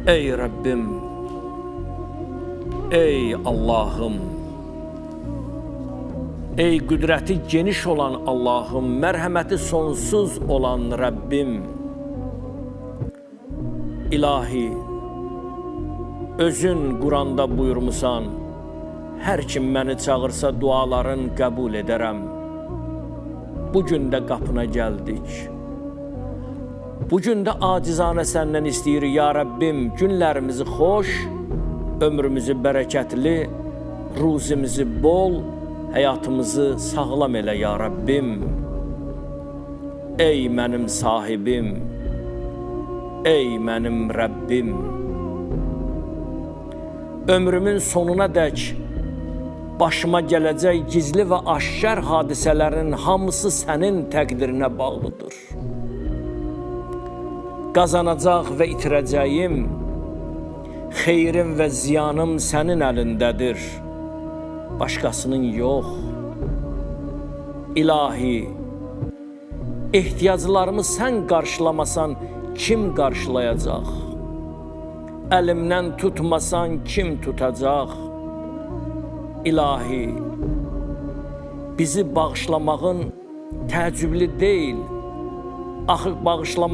Ey Rabbim, ey Allah'ım, ey qüdrəti geniş olan Allah'ım, mərhəməti sonsuz olan Rabbim, İlahi, özün Quranda buyurmusan, hər kim məni çağırsa duaların qəbul edərəm. Bugün də qapına gəldik. Bugün də acizanə səndən istəyirik, ya Rabbim, günlərimizi xoş, ömrümüzü bərəkətli, ruzimizi bol, həyatımızı sağlam elə, ya Rabbim. Ey mənim sahibim, ey mənim Rəbbim. Ömrümün sonuna dək başıma gələcək gizli və aşkar hadisələrin hamısı sənin təqdirinə bağlıdır. Qazanacaq və itirəcəyim, xeyrim və ziyanım sənin əlindədir, başqasının yox. İlahi, ehtiyaclarımı sən qarşılamasan kim qarşılayacaq? Əlimdən tutmasan kim tutacaq? İlahi, bizi bağışlamağın təəccüblü deyil, axı bağışlamaq